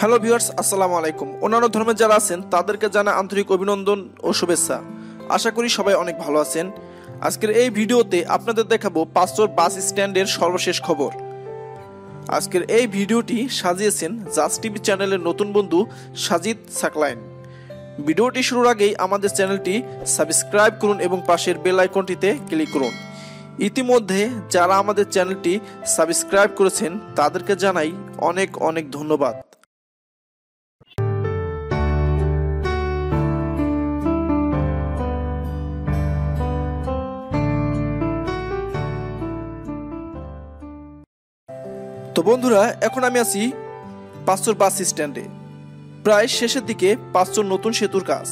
Hello viewers, আসসালামু আলাইকুম। অন্যান্য ধর্মের যারা আছেন তাদেরকে জানা আন্তরিক অভিনন্দন ও শুভেচ্ছা। আশা করি সবাই অনেক ভালো আছেন। আজকের এই ভিডিওতে আপনাদের দেখাবো পাঁচচর বাস স্ট্যান্ডের সর্বশেষ খবর। আজকের এই ভিডিওটি সাজিয়েছেন জাজ টিভি চ্যানেলের নতুন বন্ধু সাজিদ সাকলাইন। ভিডিওটি শুরুর আগেই আমাদের চ্যানেলটি সাবস্ক্রাইব করুন এবং পাশের বেল আইকনটিতে ক্লিক করুন। ইতিমধ্যে যারা আমাদের চ্যানেলটি সাবস্ক্রাইব করেছেন তাদেরকে জানাই অনেক অনেক ধন্যবাদ। তো বন্ধুরা, এখন আমি আছি পাঁচচর বাস স্ট্যান্ডে। প্রায় শেষের দিকে পাঁচচর নতুন সেতুর কাজ।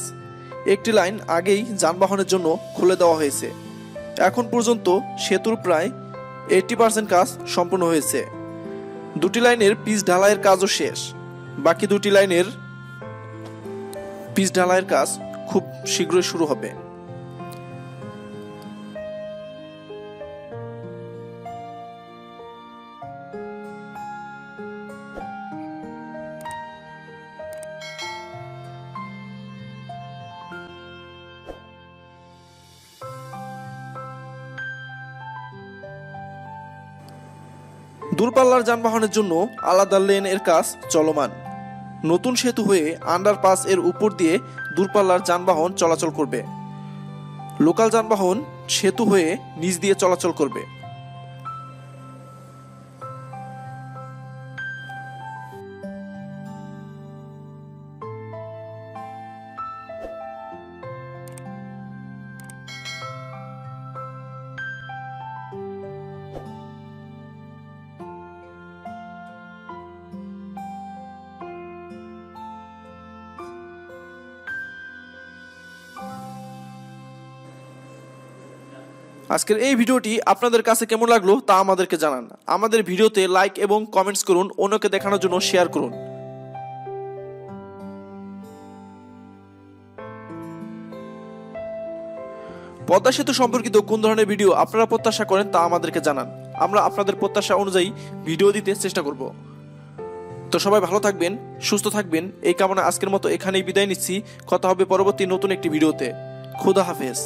একটি লাইন আগেই যানবাহনের জন্য খুলে দেওয়া হয়েছে। এখন পর্যন্ত সেতুর প্রায় 80% কাজ সম্পূর্ণ হয়েছে। দুটি লাইনের পিচ ঢালাইয়ের কাজও শেষ। বাকি দুটি লাইনের পিচ ঢালাইয়ের কাজ খুব শীঘ্রই শুরু হবে। দূরপাল্লার যানবাহনের জন্য আলাদা লেন এর কাজ চলমান। নতুন সেতু হয়ে আন্ডারপাস এর উপর দিয়ে দূরপাল্লার যানবাহন চলাচল করবে। লোকাল যানবাহন সেতু হয়ে নিচ দিয়ে চলাচল করবে। আজকের এই ভিডিওটি আপনাদের কাছে কেমন লাগলো তা আমাদেরকে জানান। আমাদের ভিডিওতে লাইক এবং কমেন্টস করুন, অন্যকে দেখানোর জন্য শেয়ার করুন। পদ্মা সেতু সম্পর্কিত কোন ধরনের ভিডিও আপনারা প্রত্যাশা করেন তা আমাদেরকে জানান। আমরা আপনাদের প্রত্যাশা অনুযায়ী ভিডিও দিতে চেষ্টা করব। তো সবাই ভালো থাকবেন, সুস্থ থাকবেন এই কামনা আজকের মতো এখানেই বিদায় নিচ্ছি। কথা হবে পরবর্তী নতুন একটি ভিডিওতে। খোদা হাফেজ।